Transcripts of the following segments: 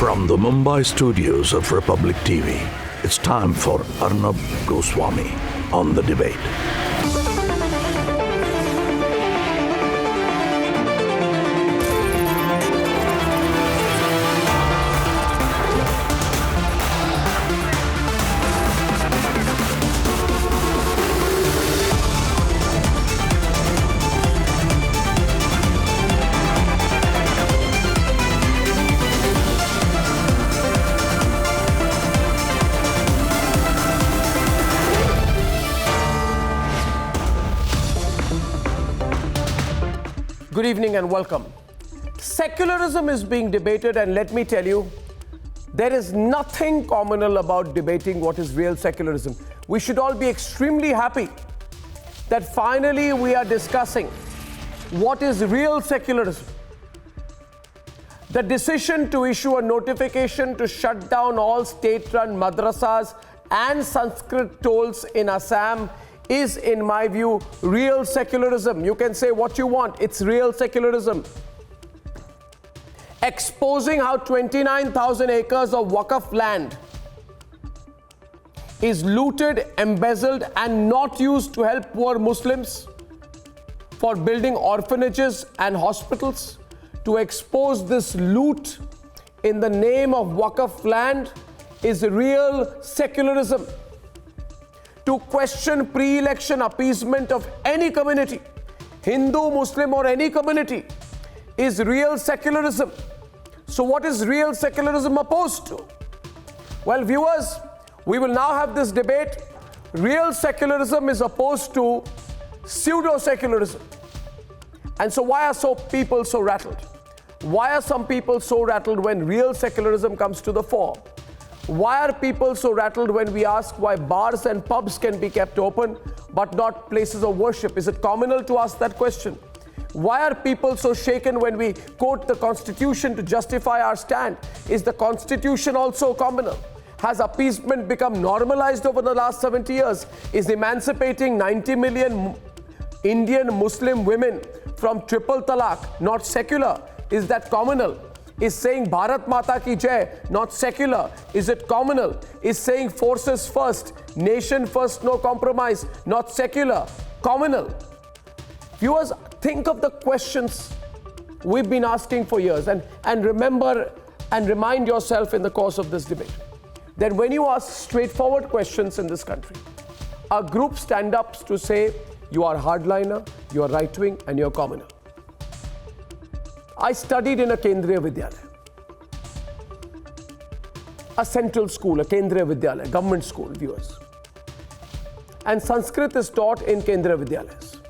From the Mumbai studios of Republic TV, it's time for Arnab Goswami on The Debate. Good evening and welcome. Secularism is being debated, and let me tell you, there is nothing communal about debating what is real secularism. We should all be extremely happy that finally we are discussing what is real secularism. The decision to issue a notification to shut down all state-run madrasas and Sanskrit tolls in Assam is, in my view, real secularism. You can say what you want, it's real secularism. Exposing how 29,000 acres of Waqf land is looted, embezzled, and not used to help poor Muslims for building orphanages and hospitals. To expose this loot in the name of Waqf land is real secularism. To question pre-election appeasement of any community, Hindu, Muslim, or any community, is real secularism. So what is real secularism opposed to? Well, viewers, we will now have this debate. Real secularism is opposed to pseudo-secularism. And so why are people so rattled? Why are some people so rattled when real secularism comes to the fore? Why are people so rattled when we ask why bars and pubs can be kept open but not places of worship? Is it communal to ask that question? Why are people so shaken when we quote the Constitution to justify our stand? Is the Constitution also communal? Has appeasement become normalized over the last 70 years? Is emancipating 90 million Indian Muslim women from triple talaq not secular? Is that communal? Is saying Bharat Mata Ki Jai not secular? Is it communal? Is saying forces first, nation first, no compromise not secular? Communal? Viewers, think of the questions we've been asking for years, and remember and remind yourself in the course of this debate that when you ask straightforward questions in this country, a group stand up to say you are hardliner, you are right-wing, and you're communal. I studied in a Kendriya Vidyalaya, a central school, a Kendriya Vidyalaya, government school, viewers. And Sanskrit is taught in Kendriya Vidyalayas.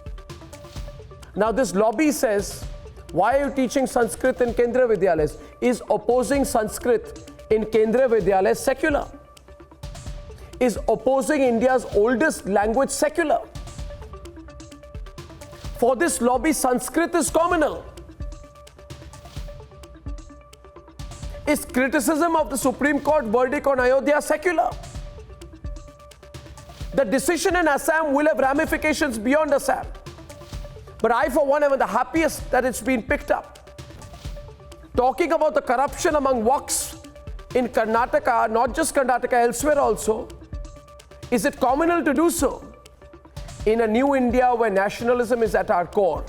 Now this lobby says, why are you teaching Sanskrit in Kendriya Vidyalayas? Is opposing Sanskrit in Kendriya Vidyalayas secular? Is opposing India's oldest language secular? For this lobby, Sanskrit is communal. Is criticism of the Supreme Court verdict on Ayodhya secular? The decision in Assam will have ramifications beyond Assam. But I, for one, am the happiest that it's been picked up. Talking about the corruption among Waqfs in Karnataka, not just Karnataka, elsewhere also, is it communal to do so? In a new India where nationalism is at our core,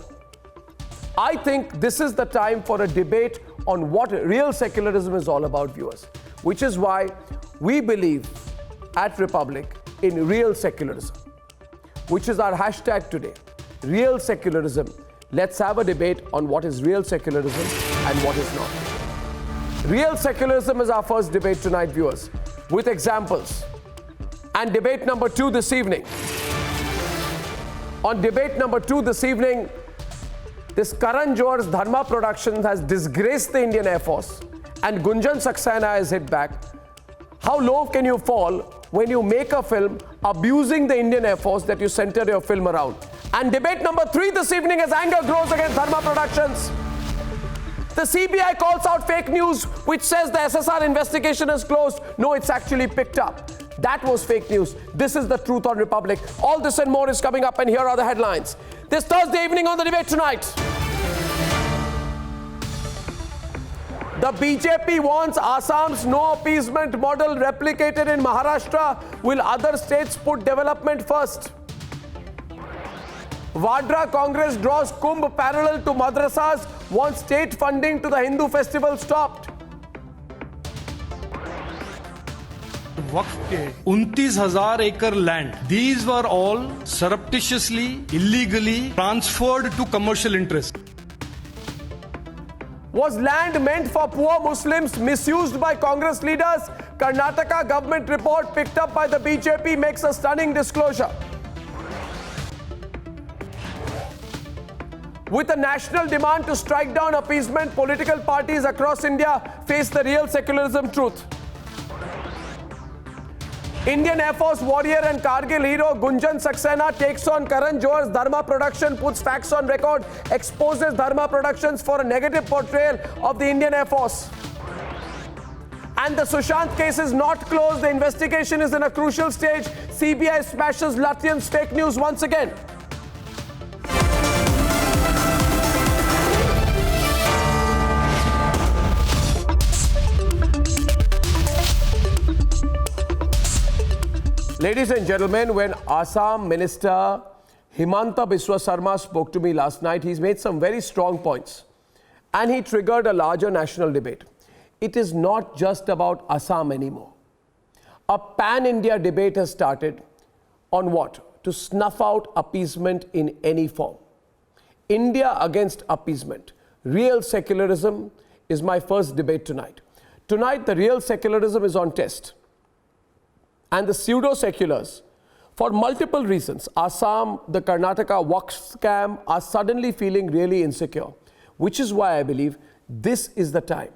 I think this is the time for a debate on what real secularism is all about, viewers. Which is why we believe at Republic in real secularism, which is our hashtag today. Real secularism. Let's have a debate on what is real secularism and what is not. Real secularism is our first debate tonight, viewers, with examples. And debate number 2 this evening. On debate number 2 this evening, this Karan Johar's Dharma Productions has disgraced the Indian Air Force, and Gunjan Saxena has hit back. How low can you fall when you make a film abusing the Indian Air Force that you center your film around? And debate number 3 this evening as anger grows against Dharma Productions. The CBI calls out fake news which says the SSR investigation is closed. No, it's actually picked up. That was fake news. This is the truth on Republic. All this and more is coming up, and here are the headlines. This Thursday evening on The Debate Tonight. The BJP wants Assam's no appeasement model replicated in Maharashtra. Will other states put development first? Vadra Congress draws Kumbh parallel to madrasas, wants state funding to the Hindu festival stopped. वक्फ के 29,000 एकड़ land, these were all surreptitiously, illegally transferred to commercial interest. Was land meant for poor Muslims misused by Congress leaders? Karnataka government report picked up by the BJP makes a stunning disclosure. With a national demand to strike down appeasement, political parties across India face the real secularism truth. Indian Air Force warrior and Kargil hero Gunjan Saxena takes on Karan Johar's Dharma production, puts facts on record, exposes Dharma Productions for a negative portrayal of the Indian Air Force. And the Sushant case is not closed. The investigation is in a crucial stage. CBI smashes Latvian's fake news once again. Ladies and gentlemen, when Assam Minister Himanta Biswa Sarma spoke to me last night, he's made some very strong points and he triggered a larger national debate. It is not just about Assam anymore. A pan-India debate has started on what? To snuff out appeasement in any form. India against appeasement. Real secularism is my first debate tonight. Tonight, the real secularism is on test. And the pseudo-seculars, for multiple reasons, Assam, the Karnataka Waqf scam, are suddenly feeling really insecure, which is why I believe this is the time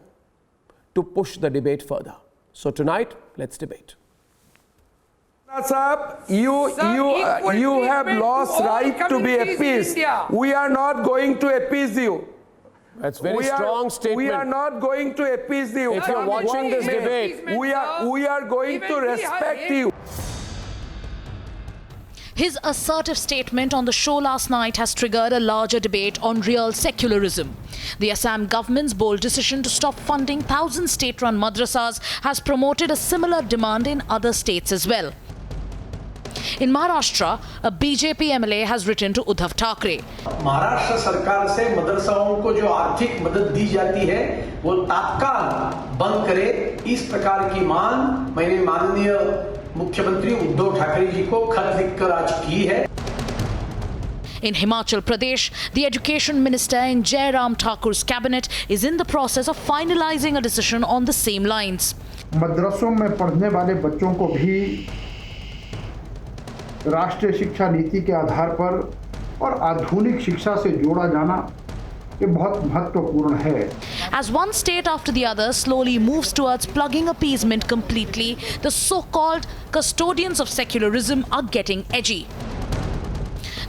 to push the debate further. So tonight, let's debate. Sir, you have lost right to be appeased. We are not going to appease you. That's very strong statement. We are not going to appease you. If you're watching this debate, we are going to respect you. His assertive statement on the show last night has triggered a larger debate on real secularism. The Assam government's bold decision to stop funding 1,000 state-run madrasas has promoted a similar demand in other states as well. In Maharashtra, a BJP MLA has written to Uddhav Thackeray. Maharashtra सरकार से मदरसाओं को जो आर्थिक मदद दी जाती है वो तत्काल बंद करे, इस प्रकार की मांग मैंने माननीय मुख्यमंत्री उद्धव ठाकरे जी को खत लिखकर आज की है. In Himachal Pradesh, the Education Minister in Jairam Thakur's cabinet is in the process of finalizing a decision on the same lines. मदरसों में पढ़ने वाले बच्चों को भी राष्ट्रीय शिक्षा नीति के आधार पर और आधुनिक शिक्षा से जोड़ा जाना ये बहुत महत्वपूर्ण है. As one state after the other slowly moves towards plugging appeasement completely, the so-called custodians of secularism are getting edgy.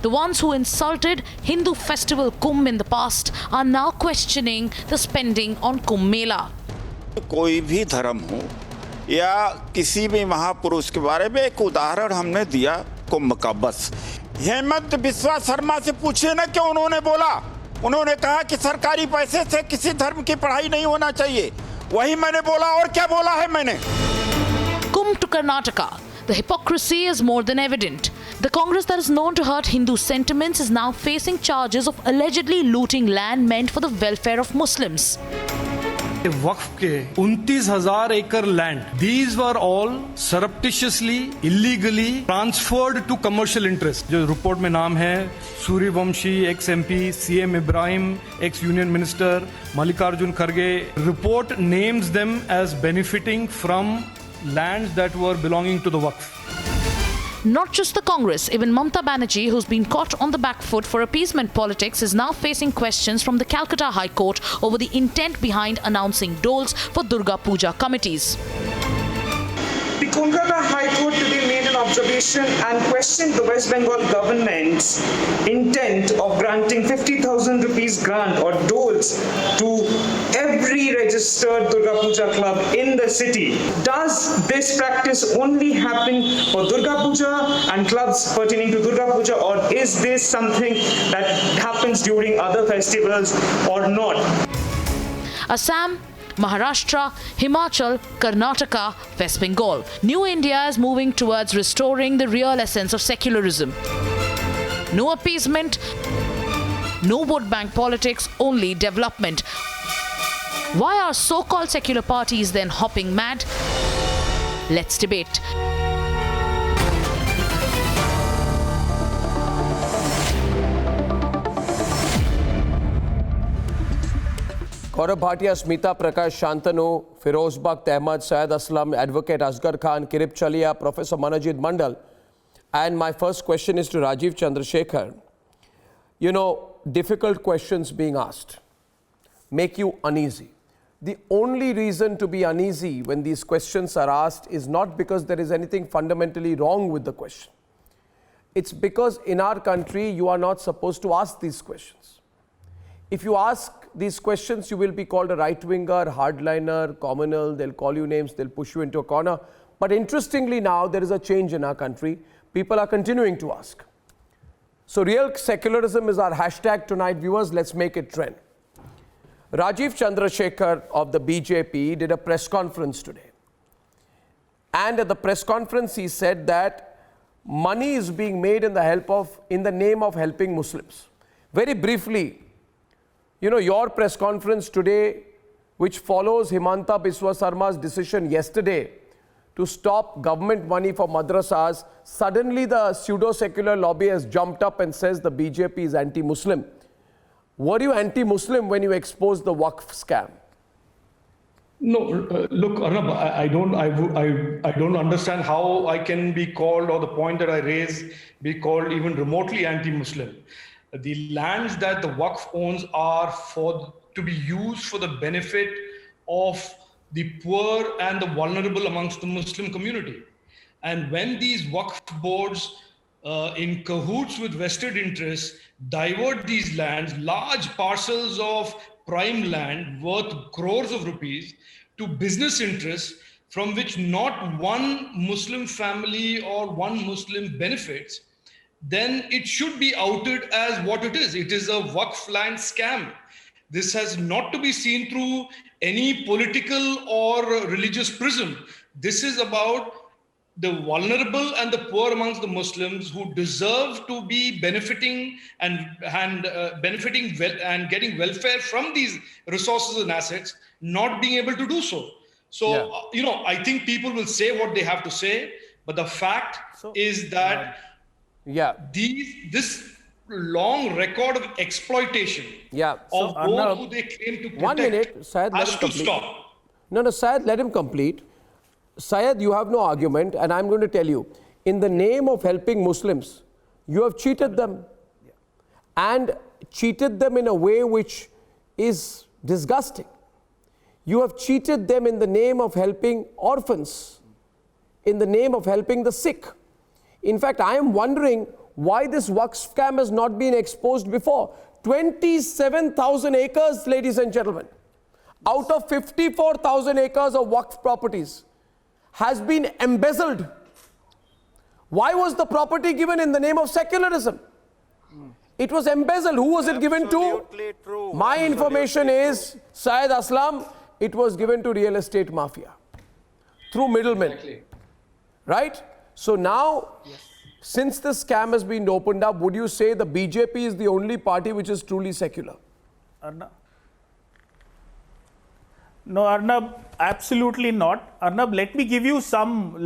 The ones who insulted Hindu festival Kumbh in the past are now questioning the spending on Kumbh Mela. कोई भी धर्म हो या किसी भी महापुरुष के बारे में एक उदाहरण हमने दिया कुंभ का, बस. हेमंत बिस्वा शर्मा से पूछिए ना क्यों उन्होंने बोला. उन्होंने कहा कि सरकारी पैसे से किसी धर्म की पढ़ाई नहीं होना चाहिए. वही मैंने बोला. और क्या बोला है मैंने? Kumbh to Karnataka. The hypocrisy is more than evident. The Congress that is known to hurt Hindu sentiments is now facing charges of allegedly looting land meant for the welfare of Muslims. वक्फ के 29,000 एकड़ land, these were all surreptitiously, illegally transferred to commercial interest. जो report में नाम है Suryavanshi, x MP, CM Ibrahim, x union minister Mallikarjun Kharge. Report names them as benefiting from lands that were belonging to the Waqf. Not just the Congress, even Mamata Banerjee, who's been caught on the back foot for appeasement politics, is now facing questions from the Calcutta High Court over the intent behind announcing doles for Durga Puja committees. The Kolkata High Court today made an observation and questioned the West Bengal government's intent of granting 50,000 rupees grant or doles to every registered Durga Puja club in the city. Does this practice only happen for Durga Puja and clubs pertaining to Durga Puja, or is this something that happens during other festivals or not? Assam, Maharashtra, Himachal, Karnataka, West Bengal. New India is moving towards restoring the real essence of secularism. No appeasement, no vote bank politics, only development. Why are so-called secular parties then hopping mad? Let's debate. Gaurav Bhatia, Smita Prakash, Shantanu, Firoz Bakht Ahmad, Syed Aslam, Advocate Asghar Khan, Kirip Chalia, Professor Manojit Mandal. And my first question is to Rajiv Chandrasekhar. You know, difficult questions being asked make you uneasy. The only reason to be uneasy when these questions are asked is not because there is anything fundamentally wrong with the question. It's because in our country, you are not supposed to ask these questions. If you ask these questions, you will be called a right-winger, hardliner, communal, they'll call you names, they'll push you into a corner. But interestingly now, there is a change in our country. People are continuing to ask. So real secularism is our hashtag tonight, viewers. Let's make it trend. Rajiv Chandrasekhar of the BJP did a press conference today. And at the press conference, he said that money is being made in the name of helping Muslims. Very briefly, you know, your press conference today, which follows Himanta Biswa Sarma's decision yesterday to stop government money for madrasas, suddenly the pseudo-secular lobby has jumped up and says the BJP is anti-Muslim. Were you anti-Muslim when you exposed the Waqf scam? No, look, Arnab, I don't understand how I can be called, or the point that I raise be called even remotely anti-Muslim. The lands that the Waqf owns are to be used for the benefit of the poor and the vulnerable amongst the Muslim community. And when these Waqf boards, in cahoots with vested interests, divert these lands, large parcels of prime land worth crores of rupees, to business interests from which not one Muslim family or one Muslim benefits, then it should be outed as what it is. It is a Waqf land scam. This has not to be seen through any political or religious prism. This is about the vulnerable and the poor amongst the Muslims who deserve to be benefiting and getting welfare from these resources and assets, not being able to do so. So, you know, I think people will say what they have to say, but the fact is that this long record of exploitation of those who they claim to protect 1 minute, Syed, has to stop. No, Syed, let him complete. Syed, you have no argument, and I'm going to tell you, in the name of helping Muslims, you have cheated them. And cheated them in a way which is disgusting. You have cheated them in the name of helping orphans, in the name of helping the sick. In fact, I am wondering why this Waqf scam has not been exposed before. 27,000 acres, ladies and gentlemen, out of 54,000 acres of Waqf properties has been embezzled. Why was the property given in the name of secularism? It was embezzled. Who was it given to? True. My information is, Syed Aslam, it was given to real estate mafia through middlemen. Exactly. Right? So now, since the scam has been opened up, would you say the BJP is the only party which is truly secular? No, Arnab, absolutely not. Arnab, let me give you some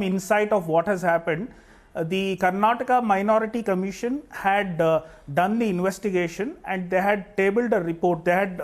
insight of what has happened. The Karnataka Minority Commission had done the investigation, and they had tabled a report. They had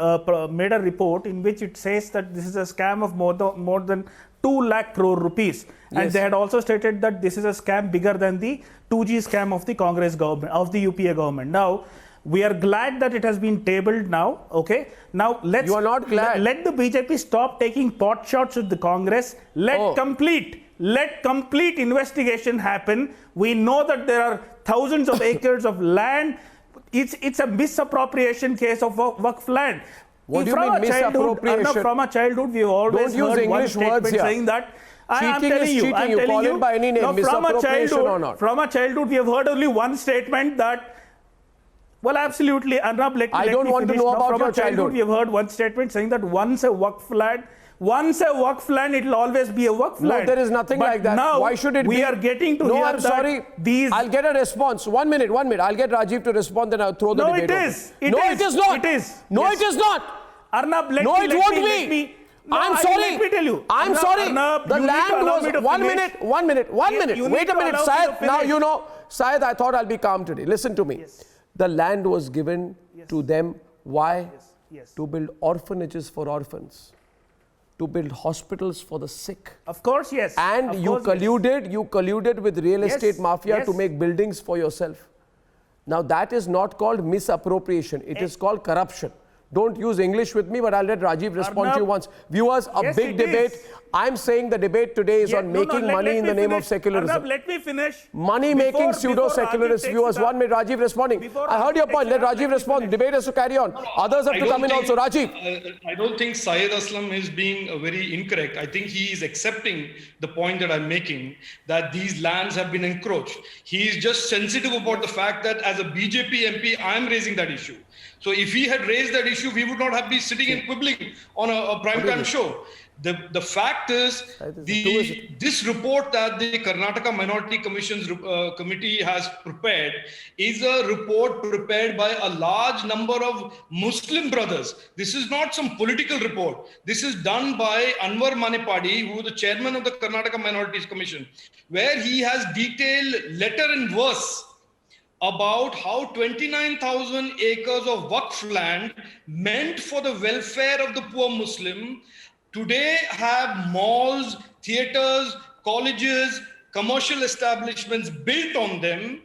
made a report in which it says that this is a scam of more than 2 lakh crore rupees. Yes. And they had also stated that this is a scam bigger than the 2G scam of the Congress government, of the UPA government. Now, we are glad that it has been tabled now, okay? Now, You are not glad. Let the BJP stop taking pot shots with the Congress. Let complete investigation happen. We know that there are thousands of acres of land. It's a misappropriation case of Waqf land. What do you mean misappropriation? From a childhood, we've always heard one statement saying that. I'm telling you, call it by any name, no, misappropriation or not. From a childhood, we have heard only one statement that Well, absolutely. Arnab, I don't want to know about your childhood. We have heard one statement saying that once a Waqf land, it will always be a Waqf land. No, there is nothing like that. Now, why should it be? We are getting to no, hear I'm sorry. These... I'll get a response. 1 minute. I'll get Rajiv to respond, then I'll throw the debate. No, it is. It is not. It is. No, yes. it is not. Arnab, it won't be. I'm sorry. Let me tell you. I'm sorry. Arnab, the land was 1 minute. 1 minute. Wait a minute, Syed. Now you know, Syed, I thought I'll be calm today. Listen to me. Yes. The land was given to them. Why? Yes. To build orphanages for orphans, to build hospitals for the sick. Of course, yes. And of you course, colluded with real estate mafia to yes. make buildings for yourself. Now that is not called misappropriation. It is called corruption. Don't use English with me, but I'll let Rajiv respond to you once. Viewers, a big debate. I'm saying the debate today is on making money in the name of secularism. Arnab, let me finish. Money making pseudo-secularists. Viewers, 1 minute, Rajiv responding. I heard your point. Let Rajiv respond. Debate has to carry on. Others have to come in also. Rajiv. I don't think Syed Aslam is being very incorrect. I think he is accepting the point that I'm making, that these lands have been encroached. He is just sensitive about the fact that as a BJP MP, I'm raising that issue. So if he had raised that issue, we would not have been sitting and quibbling on a primetime show. The fact is, this report that the Karnataka Minority Commission's committee has prepared is a report prepared by a large number of Muslim brothers. This is not some political report. This is done by Anwar Manipadi, who is the chairman of the Karnataka Minorities Commission, where he has detailed letter and verse about how 29,000 acres of Waqf land meant for the welfare of the poor Muslim today have malls, theaters, colleges, commercial establishments built on them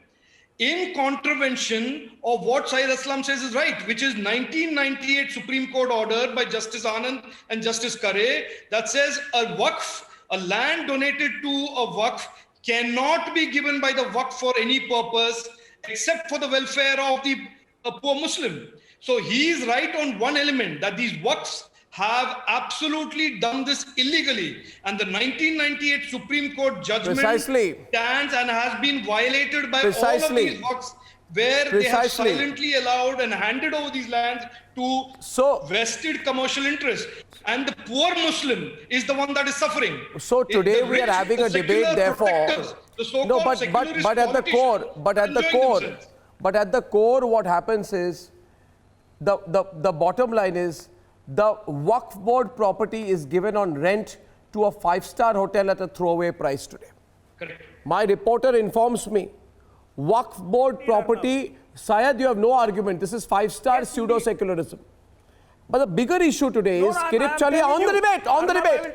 in contravention of what Syed Aslam says is right, which is 1998 Supreme Court order by Justice Anand and Justice Kare that says a Waqf, a land donated to a Waqf, cannot be given by the Waqf for any purpose except for the welfare of the poor Muslim. So he is right on one element, that these Waqfs have absolutely done this illegally. And the 1998 Supreme Court judgment stands and has been violated by all of these Waqfs, where they have silently allowed and handed over these lands to vested commercial interests. And the poor Muslim is the one that is suffering. So today we are having a debate, therefore. No, but at the core, what happens is, the bottom line is, the Waqf board property is given on rent to a 5-star hotel at a throwaway price today. Correct. My reporter informs me, Waqf board property, Syed, you have no argument. This is 5-star pseudo-secularism. But the bigger issue today is Kirip Chalia on the debate.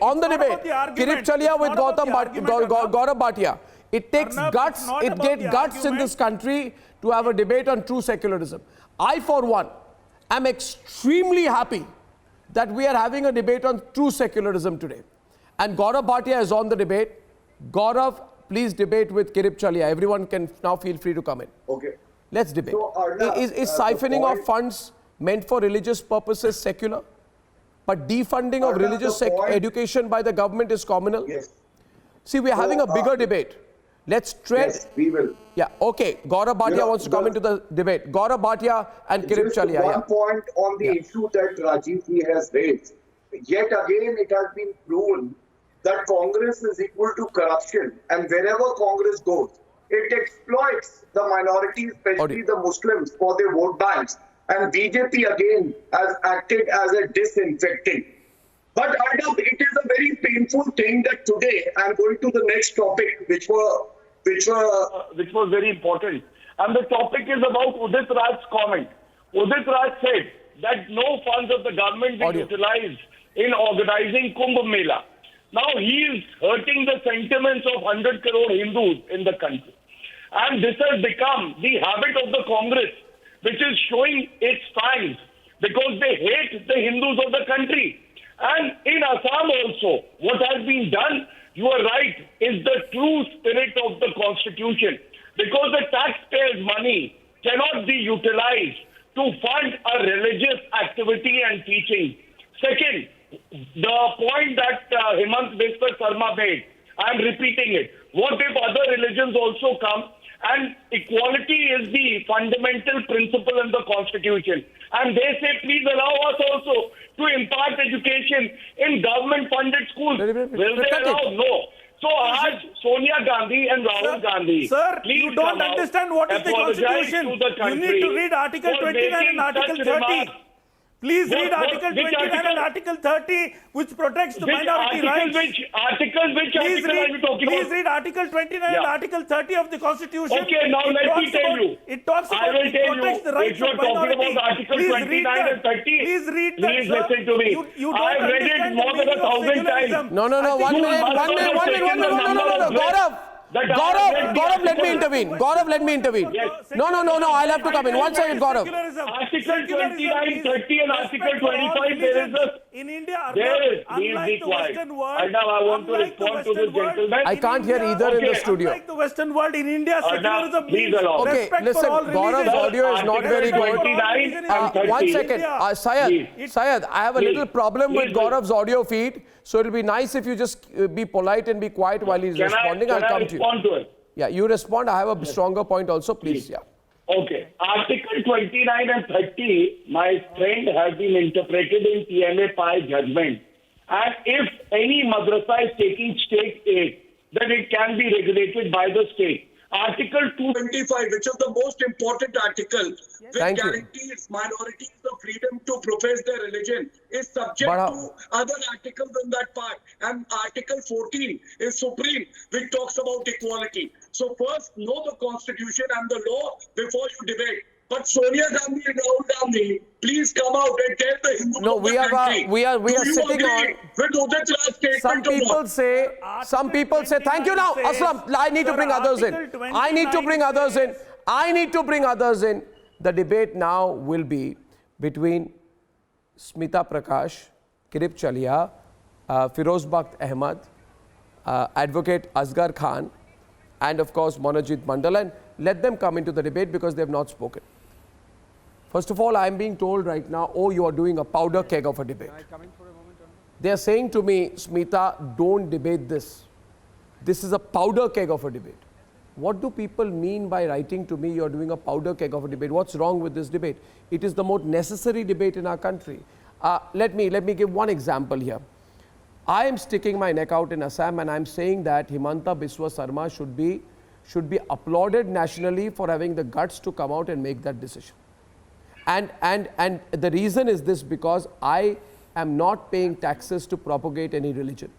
Kirip Chalia with Gaurav Bhatia. It takes guts, it gets guts in this country to have a debate on true secularism. I, for one, am extremely happy that we are having a debate on true secularism today. And Gaurav Bhatia is on the debate. Gaurav, please debate with Kirip Chalia. Everyone can now feel free to come in. Okay. Let's debate. So, is siphoning of funds meant for religious purposes secular? But defunding of religious education by the government is communal? Yes. See, we are having a bigger debate. Let's tread. Yes, we will. Yeah, okay. Gaurav Bhatia wants to come into the debate. Gaurav Bhatia and Kirip Chalia. One point on the issue that Rajiv ji has raised. Yet again, it has been proven that Congress is equal to corruption. And wherever Congress goes, it exploits the minorities, especially the Muslims, for their vote banks. And BJP again has acted as a disinfectant. But it is a very painful thing that today I'm going to the next topic, which was very important. And the topic is about Udit Raj's comment. Udit Raj said that no funds of the government will be utilized in organizing Kumbh Mela. Now he is hurting the sentiments of 100 crore Hindus in the country. And this has become the habit of the Congress, which is showing its fangs because they hate the Hindus of the country. And in Assam also, what has been done, you are right, is the true spirit of the constitution. Because the taxpayers' money cannot be utilized to fund a religious activity and teaching. Second, the point that Hemant Biswa Sarma made, I am repeating it. What if other religions also come And equality is the fundamental principle in the Constitution. And they say, please allow us also to impart education in government-funded schools. Will they allow? No. So ask Sonia Gandhi and Rahul Gandhi. Sir, please you don't understand what is the Constitution. You need to read Article 29 and Article 30. Please read Article 29 and Article 30, which protects the minority rights. Which article are you talking about? Please read Article 29 and Article 30 of the Constitution. Okay, now let me tell you. It talks about, it protects the rights of minority. If you are talking about Article 29 and 30, please read that, please listen to me. You I have read it more than 1,000 times. No, 1 minute. Gaurav, let me intervene. No, I'll have to come in. 1 second, Gaurav. Article 29, 30 and Article 25, there is a... In India, please be quiet. Arnab, I want to respond to this gentleman. I can't hear either in the studio. Unlike the Western world, in India, secularism means okay, listen, Gaurav's audio is not very good. 1 second. Syed, I have a little problem with Gaurav's audio feed. So it'll be nice if you just be polite and be quiet while he's responding. I'll come to you. To it? Yeah, you respond. I have a stronger point also, please. Yeah. Okay. Article 29 and 30, my friend, have been interpreted in TMA Pi judgment. And if any madrasa is taking state aid, then it can be regulated by the state. Article 225, which is the most important article, which guarantees minorities the freedom to profess their religion, is subject to other articles in that part. And Article 14 is supreme, which talks about equality. So first, know the Constitution and the law before you debate. But Sonia Gandhi and Rahul Gandhi, please come out and tell the Hindus No, we are sitting on. With Udit Raj's statement Some people say, thank you now, Aslam. I need to bring others in. I need to bring others in. The debate now will be between Smita Prakash, Kirip Chalia, Firoz Bakht Ahmed, Advocate Asghar Khan, and of course Monojit Mandal. And let them come into the debate because they have not spoken. First of all, I am being told right now, oh, you are doing a powder keg of a debate. They are saying to me, Smita, don't debate this. This is a powder keg of a debate. What do people mean by writing to me, you are doing a powder keg of a debate? What's wrong with this debate? It is the most necessary debate in our country. Let me give one example here. I am sticking my neck out in Assam and I am saying that Himanta Biswa Sarma should be applauded nationally for having the guts to come out and make that decision. And the reason is this, because I am not paying taxes to propagate any religion.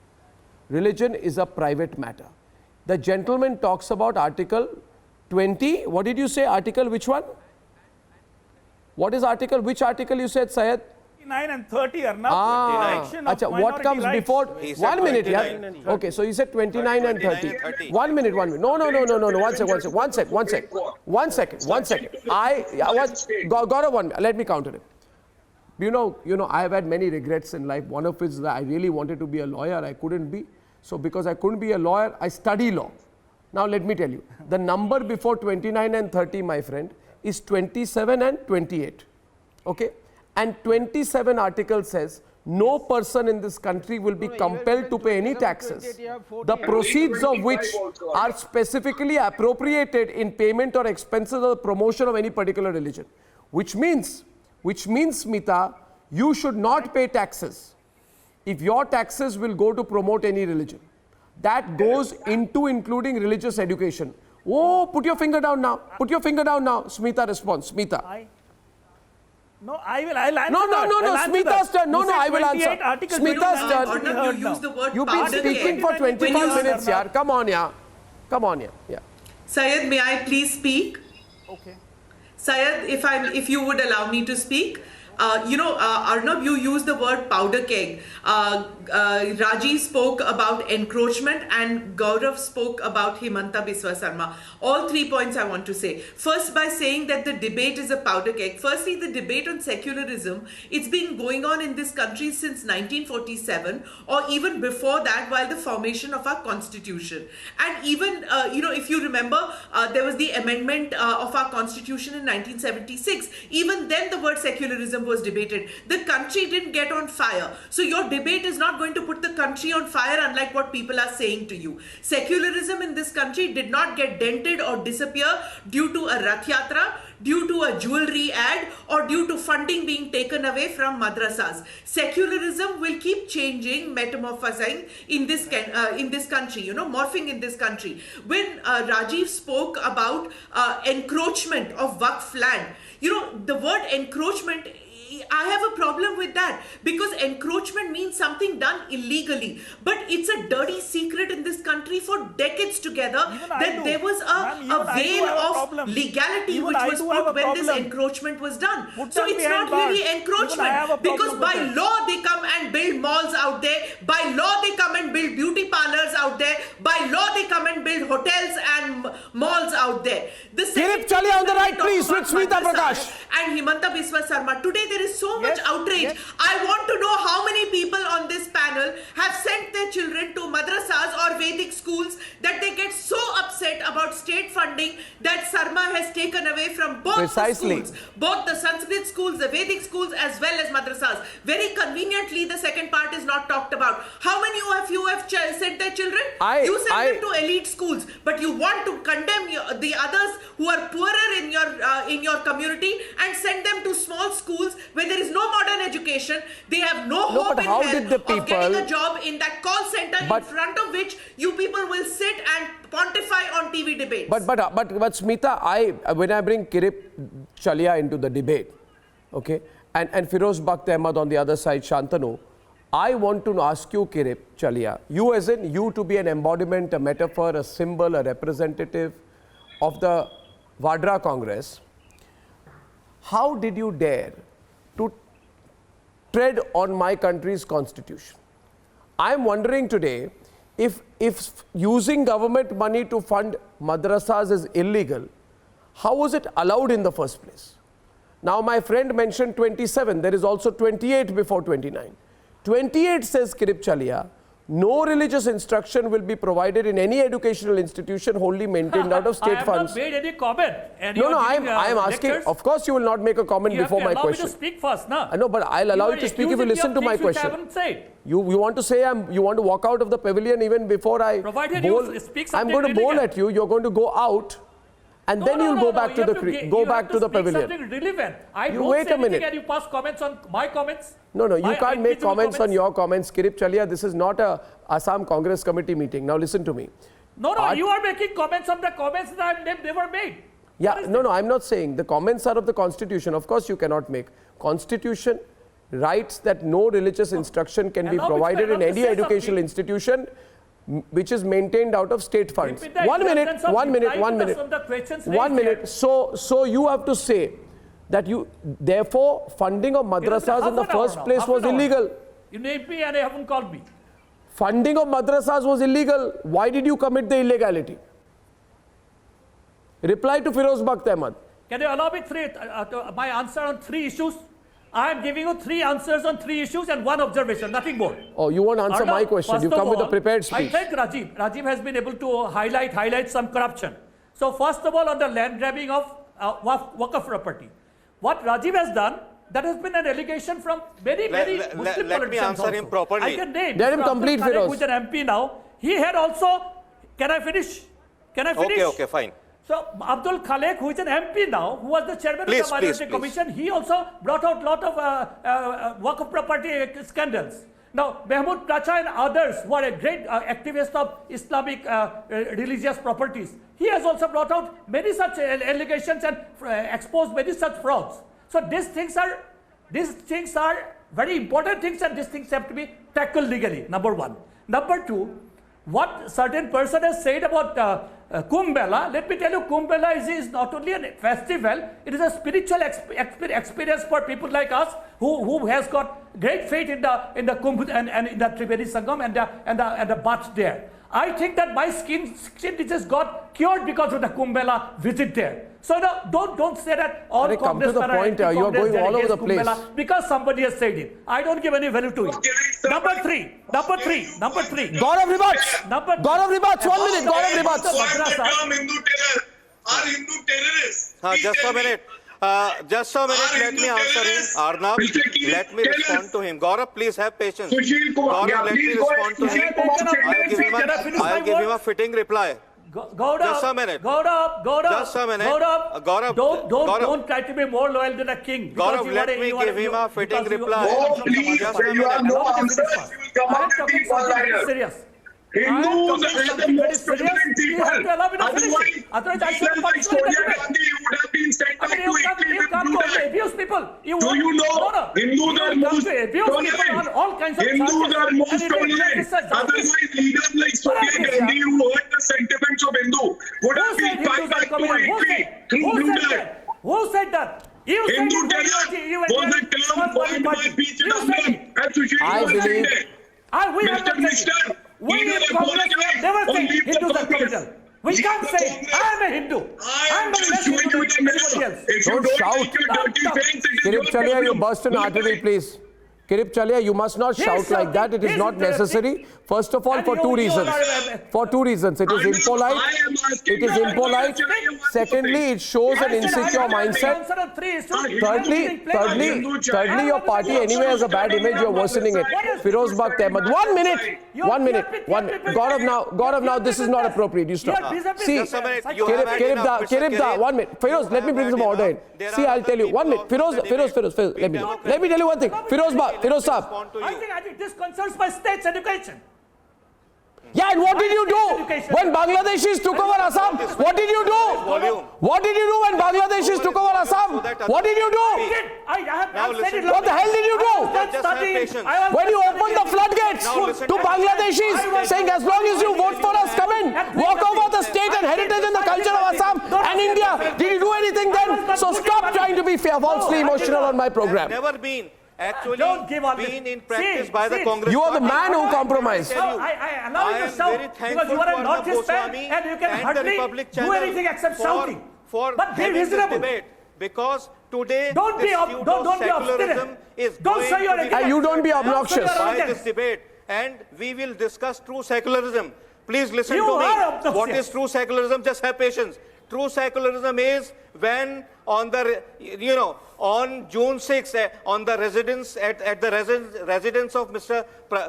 Religion is a private matter. The gentleman talks about Article 20. What did you say? Article which one? What is article? Which article you said, Syed? 29 and 30 are now what comes before? 1 minute, yeah. Okay, so you said 29 and 30. 1 minute. No. 1 second. Gaurav, 1 minute. Let me counter it. You know, I have had many regrets in life. One of which is that I really wanted to be a lawyer. I couldn't be. So because I couldn't be a lawyer, I study law. Now let me tell you, the number before 29 and 30, my friend, is 27 and 28. Okay? And 27 article says, no person in this country will be compelled to pay any taxes, the proceeds of which are specifically appropriated in payment or expenses or promotion of any particular religion. Which means, Smita, you should not pay taxes if your taxes will go to promote any religion. That goes into including religious education. Oh, put your finger down now. Smita responds. Smita. I'll answer. No. Smita's turn. No, I will answer. Smita's turn. You've been speaking for 25 minutes, yaar. Come on, yeah. Syed, may I please speak? Okay. Syed, if you would allow me to speak. Arnab, you used the word powder keg. Rajiv spoke about encroachment and Gaurav spoke about Himanta Biswa Sarma. All 3 points I want to say. First, by saying that the debate is a powder keg. Firstly, the debate on secularism, it's been going on in this country since 1947 or even before that, while the formation of our constitution. And even, if you remember, there was the amendment of our constitution in 1976. Even then the word secularism was debated. The country didn't get on fire. So your debate is not going to put the country on fire, unlike what people are saying to you. Secularism in this country did not get dented or disappear due to a Rath Yatra, due to a jewelry ad, or due to funding being taken away from madrasas. Secularism will keep changing, metamorphosing in this country, morphing in this country. When Rajiv spoke about encroachment of Waqf land, the word encroachment, I have a problem with that, because encroachment means something done illegally. But it's a dirty secret in this country for decades together that there was a veil of legality which was put when this encroachment was done. So it's not really encroachment, because by law they come and build malls out there, by law they come and build beauty parlors out there, by law they come and build hotels and malls out there. Kirip Chalia on the right, please, with Smita Prakash. And Himanta Biswa Sarma. Today there is so much outrage. I want to know how many people on this panel have sent their children to madrasas or Vedic schools that they get so upset about state funding that Sarma has taken away from both the schools, both the Sanskrit schools, the Vedic schools, as well as madrasas. Very conveniently, the second part is not talked about. How many of you have sent their children? You send them to elite schools, but you want to condemn the others who are poorer in your community and send them to small schools where there is no modern education. They have no hope in hell of getting a job in that call center in front of which you people will sit and pontify on TV debates. But Smita, when I bring Kirip Chalia into the debate, okay, and Firoz Bakht Ahmed on the other side, Shantanu, I want to ask you, Kirip Chalia, you as in you to be an embodiment, a metaphor, a symbol, a representative of the Vadra Congress, how did you dare to tread on my country's constitution? I am wondering today, if using government money to fund madrasas is illegal, how was it allowed in the first place? Now my friend mentioned 27, there is also 28 before 29. 28 says, Kirip Chalia, no religious instruction will be provided in any educational institution wholly maintained out of state funds. I have not made any comment. And I am asking, of course you will not make a comment before my question. You have to allow me to speak first, no? I know, but I'll allow you to speak if you listen to my question. I haven't said. You want to say you want to walk out of the pavilion even before I provided bowl. You speak I'm going to bowl at you, you're going to go out. And then you'll go back to the pavilion. Something relevant. I you don't wait say a minute. And you pass comments on my comments. No, you can't make comments on your comments. Kirip Chalia, this is not a Assam Congress Committee meeting. Now listen to me. No, you are making comments on the comments that I've never made. Yeah, no, I'm not saying. The comments are of the Constitution. Of course you cannot make. Constitution writes that no religious instruction can be provided in any educational institution which is maintained out of state funds. 1 minute. So you have to say that therefore funding of madrasas in the first place was illegal. You named me and you haven't called me. Funding of madrasas was illegal. Why did you commit the illegality? Reply to Firoz Bakht Ahmed. Can you allow me my answer on 3 issues? I am giving you 3 answers on 3 issues and 1 observation, nothing more. Oh, you won't answer my question. You come with a prepared speech. I thank Rajiv. Rajiv has been able to highlight some corruption. So first of all, on the land grabbing of Waqf property. What Rajiv has done, that has been an allegation from very Muslim politicians. Let me answer him properly. I can name. Let him complete, Firoz. Who is an MP now. He had also, can I finish? Okay, fine. So Abdul Khalek, who is an MP now, who was the chairman of the Minority Commission, he also brought out a lot of Waqf property scandals. Now, Mahmood Pracha and others who are a great activist of Islamic religious properties, he has also brought out many such allegations and exposed many such frauds. So these things are very important things, and these things have to be tackled legally, number 1. Number 2, what certain person has said about Kumbh Mela, let me tell you, Kumbh Mela is not only a festival, it is a spiritual experience for people like us who has got great faith in the Kumbh and in the Triveni Sangam and the bath there. I think that my skin disease got cured because of the Kumbh Mela visit there. So don't say that all Congress you are going all over the place because somebody has said it. I don't give any value to it. Number three. Gaurav Ribach, 1 minute. Gaurav Ribach. Hindu terror are Hindu terrorists. Just a minute. Just a minute, let me answer him. Arnab, let me respond to him. Gaurav, please have patience. Gaurav, let me respond to him. I'll give him a fitting reply. Gaurav, just a minute. Gaurav, just a minute. Gaurav, don't try to be more loyal than a king. Gaurav, let me give him a fitting reply. Oh, please, when you have no answers, you will come up with these one-liners. Serious. Hindus are the most prominent people. Otherwise, like Sonia Gandhi, you would have been sent back to Italy with blue dye. Abuse people. Do you know Hindus are most tolerant? Hindus are most tolerant. Otherwise, leaders like Sonia Gandhi, who hurt the sentiments of Hindu, would have been sent back to Italy through blue dye. Who said that? Hindu terror was a term coined by P. Chidambaram and Sushil Singh. Mr. Minister, we in Congress never say Hindus are criminal. We can't say, I am a Hindu. I am less Hindu than anybody else. Don't shout. Kirip Chalia, you burst an artery, please. Kirip Chalia, you must not shout like that. It is not necessary. First of all, for two reasons. For two reasons. It is impolite. It is impolite. Secondly, it shows an insecure mindset. Thirdly, your party anyway has a bad image. You're worsening it. Firoz Bakht Ahmed. 1 minute. 1 minute. Gaurav, now this is not appropriate. You stop. See, Kirip Da, 1 minute. Firoz, let me bring some order in. See, I'll tell you. 1 minute. Firoz, let me tell you one thing. Firoz Saab. I think this concerns my state's education. Yeah, and what did you do when Bangladeshis took over Assam? What did you do? What did you do when Bangladeshis took over Assam? What did you do? What the hell did you do? When you opened the floodgates to Bangladeshis, saying as long as you vote for us, come in, walk over the state and heritage and the culture of Assam and India. Did you do anything then? So stop trying to be falsely emotional on my program. Never been. Actually, been in practice by the Congress. You are the man who compromised. I allow you to shout because you are a Northeast fan and you can hardly do anything except shouting. But be reasonable. Because today don't be obstinate. Don't say you're against. You don't be obnoxious. By this debate, and we will discuss true secularism. Please listen to me. What is true secularism? Just have patience. True secularism is when on the, on June 6th, on the residence, at the residence of Mr.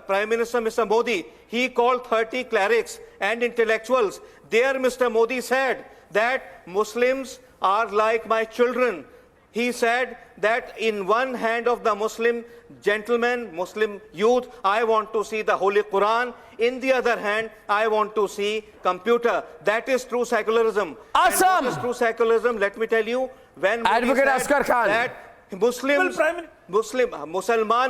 Prime Minister, Mr. Modi, he called 30 clerics and intellectuals. There, Mr. Modi said that Muslims are like my children. He said that in one hand of the Muslim gentleman, Muslim youth, I want to see the Holy Quran. In the other hand, I want to see computer. That is true secularism. Awesome. And what is true secularism? Let me tell you. When Advocate Asghar Khan. That Musliman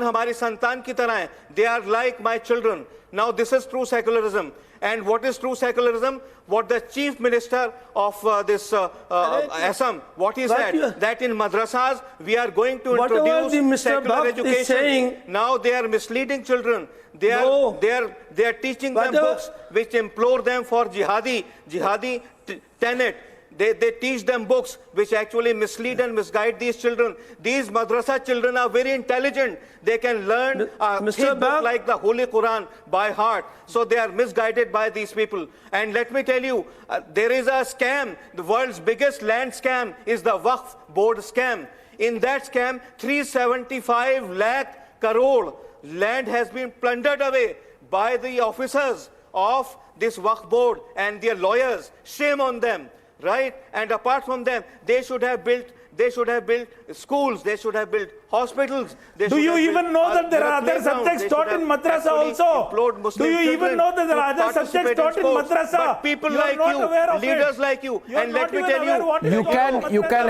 हमारी संतान की तरह हैं. They are like my children. Now this is true secularism. And what is true secularism? What the chief minister of Assam, what he said, that in madrasas we are going to introduce secular education. Now they are misleading children. They are teaching them books which implore them for jihadi tenet. They teach them books which actually mislead and misguide these children. These madrasa children are very intelligent. They can learn a book like the Holy Quran by heart. So they are misguided by these people. And let me tell you, there is a scam. The world's biggest land scam is the Waqf board scam. In that scam, 375 lakh crore land has been plundered away by the officers of this Waqf board and their lawyers. Shame on them. Right? And apart from them, they should have built schools, they should have built hospitals. Do you even know that there are other subjects taught in madrasa also? Do you even know that there are other subjects taught in madrasa? But people like you, leaders like you, and let me tell you, you can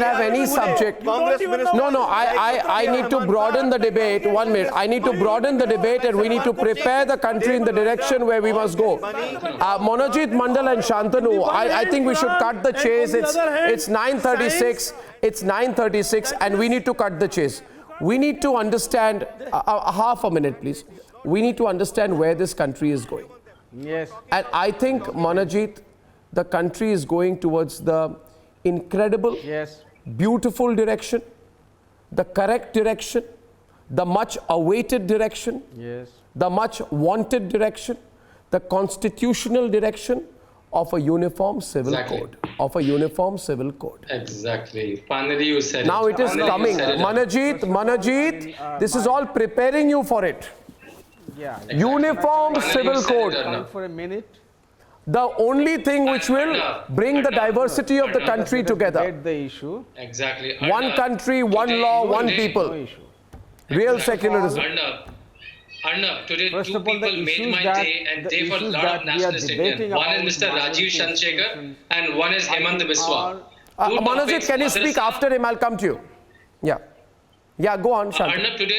have any subject. No, I need to broaden the debate. 1 minute. I need to broaden the debate and we need to prepare the country in the direction where we must go. Monojit Mandal and Shantanu, I think we should cut the chase. It's 9:36. It's 9:36 and we need to cut the chase. We need to understand, half a minute please. We need to understand where this country is going. Yes. And I think, Manojit, the country is going towards the incredible, beautiful direction, the correct direction, the much awaited direction, the much wanted direction, the constitutional direction of a uniform civil code. Of a uniform civil code. Exactly. Finally, you said now it. It is coming. Manajit, this is all preparing you for it. Yeah. Exactly. Uniform civil code. For a minute. The only thing which will bring the diversity of the country together. The issue. Exactly. One country, one law, one people. Real secularism. Arnab, today two people made my day and day for a lot of nationalist Indians. One is Mr. Rajiv Chandrasekhar and one is Hemant Biswa. Manojit, can you speak after him? I'll come to you. Yeah. Yeah, go on, Shanti.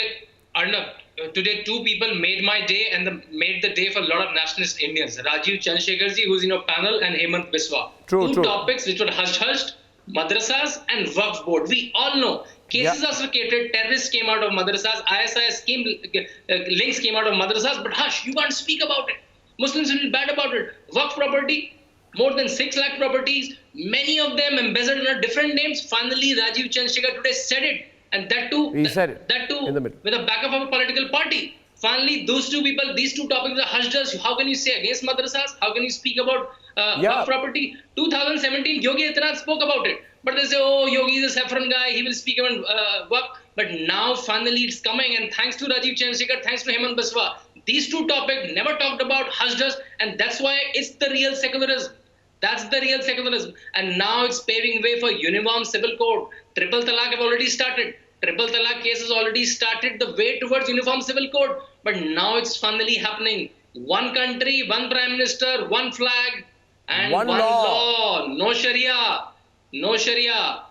Arnab, today two people made my day and made the day for a lot of nationalist Indians. Rajiv Chandrasekhar ji, who's in your panel, and Hemant Biswa. Two topics which were hushed, madrasas and Waqf board. We all know cases are circulated, terrorists came out of madrasas, ISI links came out of madrasas, but hush, you can't speak about it. Muslims feel bad about it. Waqf property, more than 6 lakh properties, many of them embezzled under different names. Finally, Rajiv Chandrasekhar today said it, and that too, with the backup of a political party. Finally, those two people, these two topics are hushed. How can you say against madrasas? How can you speak about Waqf property? 2017, Yogi Adityanath spoke about it. But they say, oh, Yogi is a saffron guy, he will speak about Waqf. But now, finally, it's coming. And thanks to Rajiv Chandrasekhar, thanks to Hemant Biswa, these two topics never talked about, hushed us. And that's why it's the real secularism. That's the real secularism. And now it's paving way for uniform civil code. Triple Talaq have already started. Triple Talaq case has already started the way towards uniform civil code. But now it's finally happening. One country, one prime minister, one flag, and one law. No Sharia. No Sharia.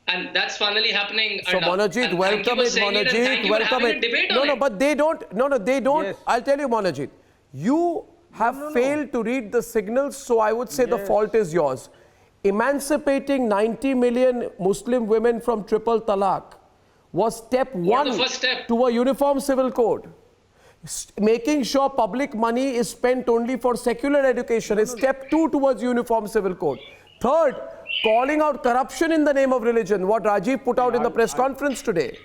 And that's finally happening. So Manojit, welcome it, Manojit, welcome it. No, but they don't. No, they don't. Yes. I'll tell you, Manojit. You have failed to read the signals, so I would say the fault is yours. Emancipating 90 million Muslim women from triple talaq was step one to a uniform civil code. Making sure public money is spent only for secular education is step 2 towards uniform civil code. Third, calling out corruption in the name of religion, what Rajiv put out in the press conference today,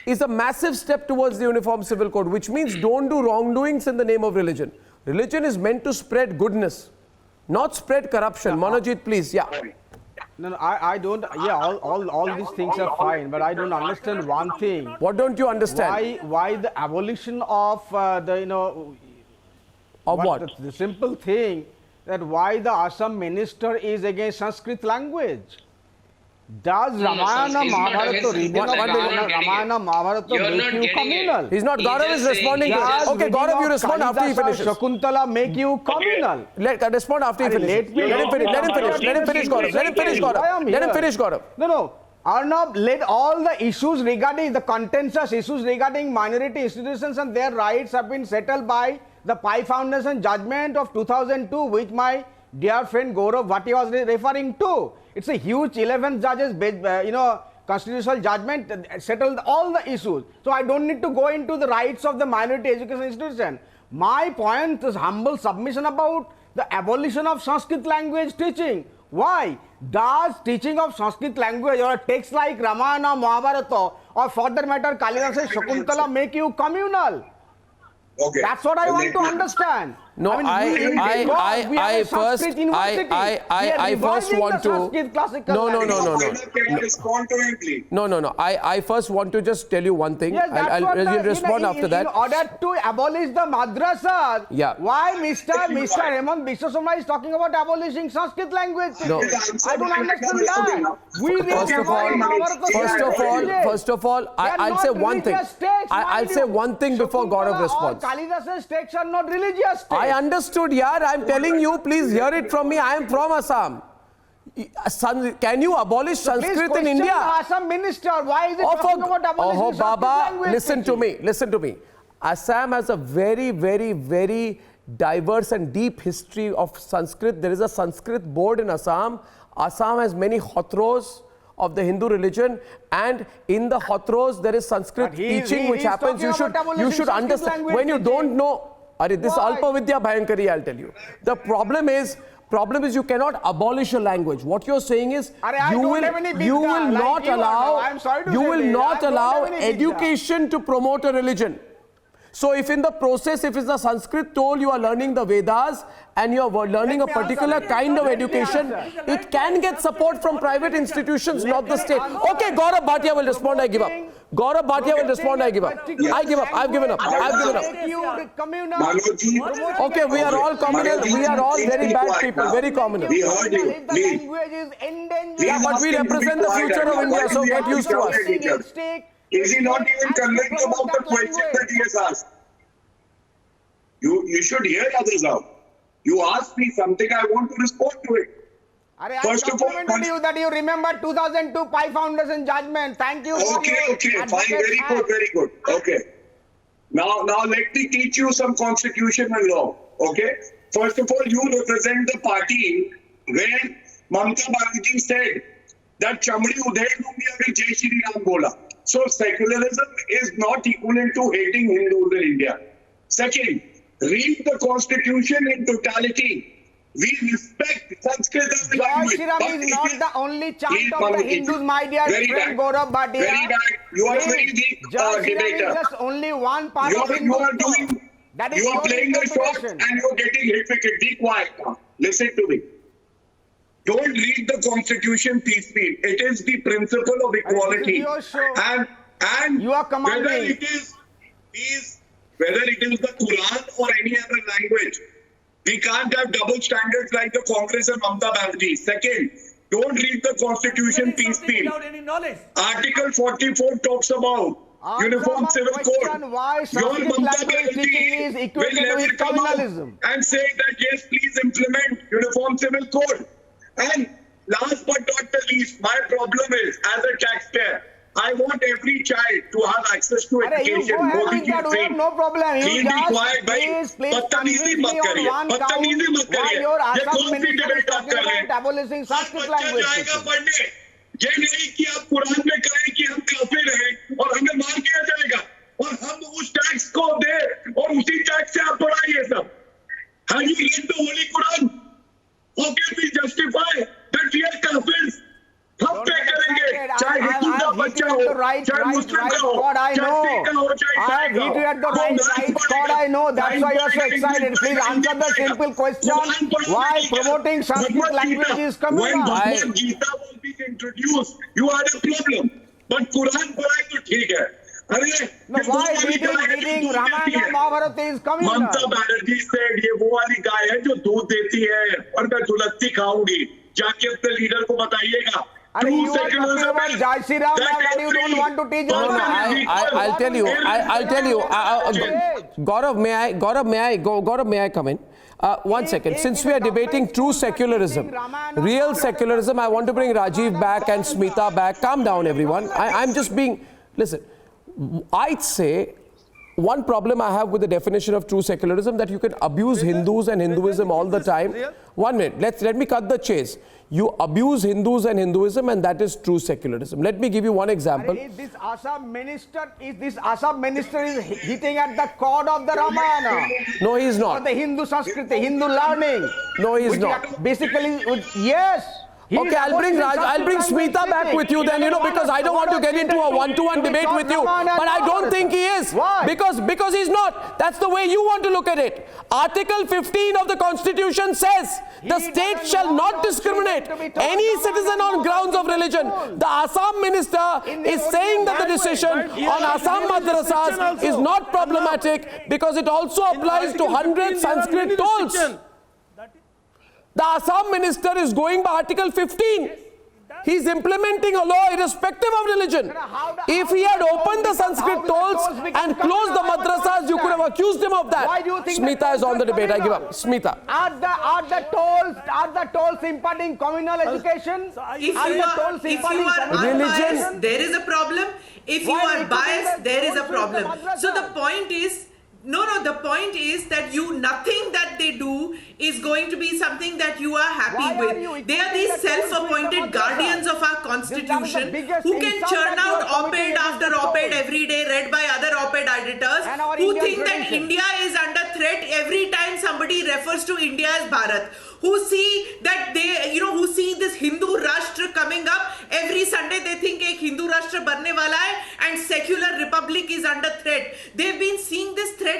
is a massive step towards the uniform civil code, which means don't do wrongdoings in the name of religion. Religion is meant to spread goodness, not spread corruption. Manojit, please. Yeah. No, I don't. Yeah, all these things are fine, but I don't understand one thing. What don't you understand? Why the abolition of the simple thing that why the Assam minister is against Sanskrit language? Does Ramayana Mahabharata reading of Ramayana Mahabharata make you communal? He's not. Gaurav is responding to this. Okay, Gaurav, you respond after he finishes. Shakuntala make you communal? Respond after he finishes. Let him finish, Gaurav. Let him finish, Gaurav. No. Arnab, let all the issues regarding the contentious issues regarding minority institutions and their rights have been settled by the Pai Foundation judgment of 2002, which my dear friend Gaurav, what he was referring to. It's a huge 11 judges, constitutional judgment settled all the issues. So I don't need to go into the rights of the minority education institution. My point is humble submission about the abolition of Sanskrit language teaching. Why? Does teaching of Sanskrit language or a text like Ramayana, Mahabharata, or for that matter Kalidasa Shakuntala make you communal? Okay. That's what I want to understand. No, I first want to. No. I first want to just tell you one thing. Yes, I'll respond after that. In order to abolish the madrasas, why Mr. Hemant Biswa Sarma is talking about abolishing Sanskrit language? No. I don't understand that. First of all, I'll say one thing. I'll say one thing before Gaurav responds. Kalidasa's texts are not religious texts. I understood, yaar. I'm telling you, please hear it from me. I am from Assam. Can you abolish Sanskrit in India? Assam minister, why is it talking about abolishing Sanskrit language? Listen to me. Assam has a very, very, very diverse and deep history of Sanskrit. There is a Sanskrit board in Assam. Assam has many Hotros of the Hindu religion, and in the Hotros there is Sanskrit teaching which happens. You should understand. When you don't know, this Alpa Vidya Bhayankari, I'll tell you. The problem is you cannot abolish a language. What you're saying is you will not allow education to promote a religion. So if in the process, if it's a Sanskrit toll, you are learning the Vedas and you are learning a particular kind of education, it can get support from private institutions, not the state. Okay, Gaurav Bhatia will respond, I give up. Gaurav Bhatia will respond, I give up. I give up, I've given up, I've given up. Okay, we are all communal, we are all very bad people, very communal. We heard you, please. Yeah, but we represent the future of India, so get used to us. Is he not even convinced about the question that he has asked? You should hear others out. You asked me something, I want to respond to it. First of all, you that you remember 2002 Pi Foundation judgment. Thank you. Okay, fine, very good, very good. Okay. Now let me teach you some constitution and law. Okay. First of all, you represent the party where Mamata Banerjee said that Chamdi udher dungi agar Jai Shri Ram bola. So secularism is not equivalent to hating Hindus in India. Second, read the constitution in totality. We respect Sanskrit as a language. Jai Shri Ram is not the only chant of the Hindus, my dear friend Gaurav Bhatia. Very bad. You are very weak Jai Shri Ram debater. is just only one part of Hindu. You are playing the shot and you are getting hit wicket. Be quiet now. Listen to me. Don't read the constitution piecemeal. It is the principle of equality. And you are commanding. Whether it is the Quran or any other language, we can't have double standards like the Congress and Mamata Banerjee. Second, don't read the constitution piecemeal. Without any knowledge. Article 44 talks about Uniform Civil Code. Your Mamata Banerjee will never come out and say that yes, please implement Uniform Civil Code. And last but not the least, my problem is, as a taxpayer, I want every child to have access to education. No problem. Please be quiet, please बदतमीजी मत करिए, बदतमीजी मत करिए। ये कौन सी debate आप कर रहे हैं? Abolishing Sanskrit language. जाएगा पढ़ने। ये नहीं कि आप कुरान में कहें कि हम काफिर हैं और हमें मार दिया जाएगा और हम उस टैक्स को दे और उसी टैक्स से आप पढ़ाइए सब। Have you read the Holy Quran? How can we justify that we are kafirs? हम पे करेंगे, चाहे हिंदू का बच्चा हो, चाहे मुस्लिम का हो, चाहे सिख का हो, चाहे ईसाई का हो। I read the right God, I know. That's why you are so excited. Please answer the simple question. Why promoting Sanskrit language is coming When Bhagavad Gita was being introduced, you had a problem. But Quran पढ़ाई तो ठीक है। अरे why reading Ramayana Mahabharata is coming? Mamata Banerjee said ये वो वाली गाय है जो दूध देती है और मैं दुलत्ती खाऊंगी। जाके अपने लीडर को बताइएगा। You are talking about Jai Shri Ram and you don't want to teach us. I'll tell you. Gaurav, may I come in? One second. Since we are debating true secularism, real secularism, I want to bring Rajiv back and Smita back. Calm down, everyone. I'm just being... Listen, I'd say one problem I have with the definition of true secularism that you can abuse Hindus and Hinduism all the time. 1 minute. Let me cut the chase. You abuse Hindus and Hinduism and that is true secularism. Let me give you one example. This Assam minister is hitting at the cord of the Ramayana. No, he is not. Or the Hindu Sanskrit, Hindu learning. No, he is not. Basically, yes. Okay, I'll bring Smita back with you then, because I don't want to get into a one-to-one debate with you. But I don't think he is. Why? Because he's not. That's the way you want to look at it. Article 15 of the Constitution says the state shall not discriminate any citizen on grounds of religion. The Assam minister is saying that the decision on Assam madrasas is not problematic because it also applies to 100 Sanskrit tolls. The Assam minister is going by Article 15. He's implementing a law irrespective of religion. If he had opened the Sanskrit tolls and closed the madrasas, you could have accused him of that. Smita is on the debate. I give up. Smita. Are the tolls imparting communal education? If you are biased, there is a problem. If you are biased, there is a problem. So the point is, the point is that nothing that they do is going to be something that you are happy with. They are these self-appointed guardians of our constitution who can churn out op-ed after op-ed every day read by other op-ed editors who think that India is under threat every time somebody refers to India as Bharat. Who see that who see this Hindu Rashtra coming up every Sunday. They think ek Hindu Rashtra banne wala hai and secular republic is under threat. They've been seeing this threat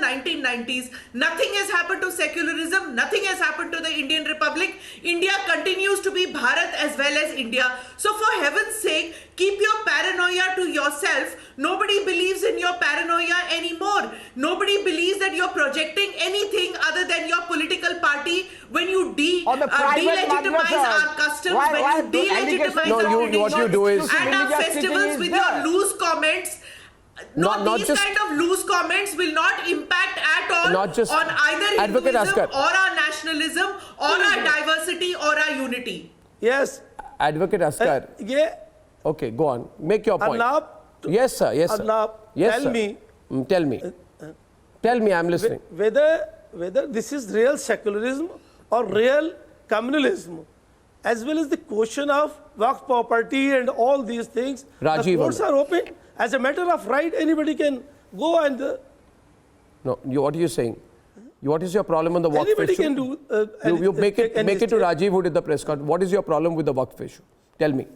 1990s. Nothing has happened to secularism. Nothing has happened to the Indian Republic. India continues to be Bharat as well as India. So for heaven's sake, keep your paranoia to yourself. Nobody believes in your paranoia anymore. Nobody believes that you're projecting anything other than your political party when you delegitimize our customs, when you delegitimize our traditions and our festivals with your loose comments. These kind of loose comments will not impact at all on either Hinduism or our nationalism or our diversity or our unity. Yes. Advocate Asghar. Okay, go on. Make your point. Yes, sir. Yes, sir. Yes, tell me. Tell me. Tell me, I'm listening. Whether this is real secularism or real communalism, as well as the question of Waqf property and all these things, the courts are open. As a matter of right, anybody can go and... No, what are you saying? What is your problem on the Waqf anybody issue? Can do... you make it to Rajiv, who did the press conference. What is your problem with the Waqf issue? Tell me.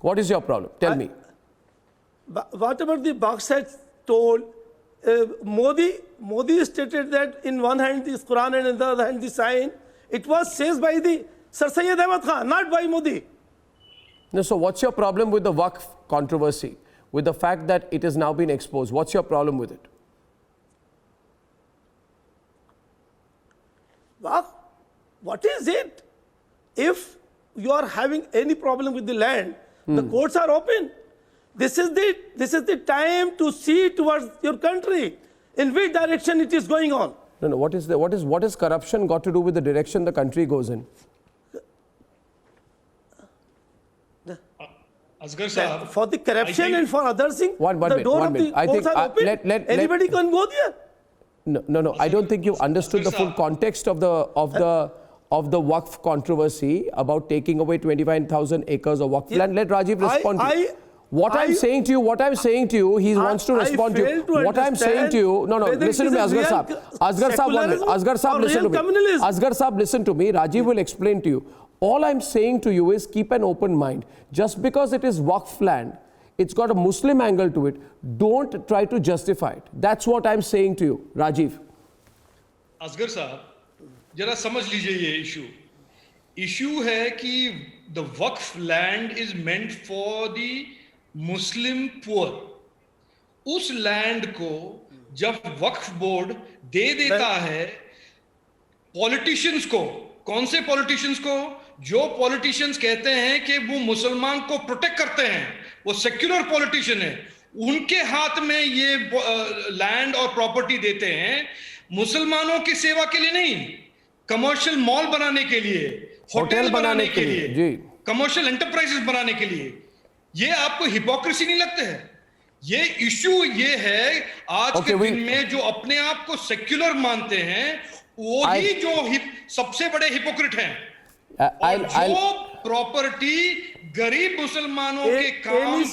What is your problem? Tell me. Whatever the box has told, Modi stated that in one hand is Quran and in the other hand the sign. It was said by the Sir Syed Ahmad Khan, not by Modi. No, so what's your problem with the Waqf controversy? With the fact that it has now been exposed? What's your problem with it? Waqf? What is it? If you are having any problem with the land, the courts are open. This is the time to see towards your country, in which direction it is going on. No. What is corruption got to do with the direction the country goes in? Asghar Sahab, for the corruption and for other things, the door of the courts are open. Anybody can go there. No. I don't think you understood the full context of the Waqf controversy about taking away 25,000 acres of Waqf land. Let Rajiv respond to you. What I'm saying to you, he wants to respond to you. What I'm saying to you, no, listen to me, Asghar Sahab. Asghar Sahab, 1 minute. Asghar Sahab, listen to me. Asghar Sahab, listen to me. Rajiv will explain to you. All I'm saying to you is keep an open mind. Just because it is Waqf land, it's got a Muslim angle to it. Don't try to justify it. That's what I'm saying to you, Rajiv. Asghar Sahab, जरा समझ लीजिए ये issue है कि the Waqf land is meant for the Muslim poor. उस land को जब वक्फ board दे देता है पॉलिटिशियंस को, कौन से पॉलिटिशियंस को? जो पॉलिटिशियंस कहते हैं कि वो मुसलमान को प्रोटेक्ट करते हैं, वो सेक्युलर पॉलिटिशियन है, उनके हाथ में ये लैंड और प्रॉपर्टी देते हैं मुसलमानों की सेवा के लिए नहीं, कमर्शियल मॉल बनाने के लिए, होटल बनाने के लिए, कमर्शियल एंटरप्राइजेस बनाने के लिए। ये आपको हिपोक्रेसी नहीं लगता है? ये इशू ये है आज के दिन में जो अपने आप को सेक्युलर मानते हैं वो ही जो सबसे बड़े हिपोक्रेट हैं। और जो प्रॉपर्टी गरीब मुसलमानों के काम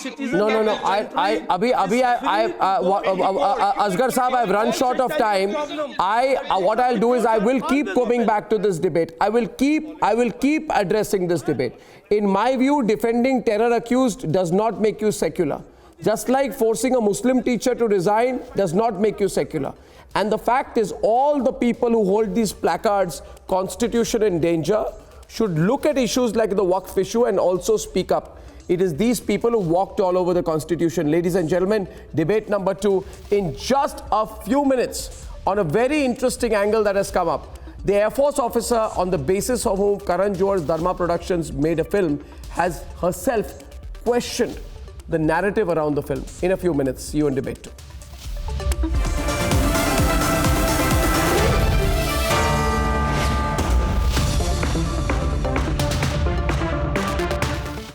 Asghar Sahab, I've run short of time. What I'll do is I will keep coming back to this debate. I will keep addressing this debate. In my view, defending terror accused does not make you secular. Just like forcing a Muslim teacher to resign does not make you secular. And the fact is, all the people who hold these placards, Constitution in danger, should look at issues like the Waqf issue and also speak up. It is these people who walked all over the Constitution. Ladies and gentlemen, debate number 2 in just a few minutes on a very interesting angle that has come up. The Air Force officer on the basis of whom Karan Johar's Dharma Productions made a film has herself questioned the narrative around the film. In a few minutes, see you in debate 2.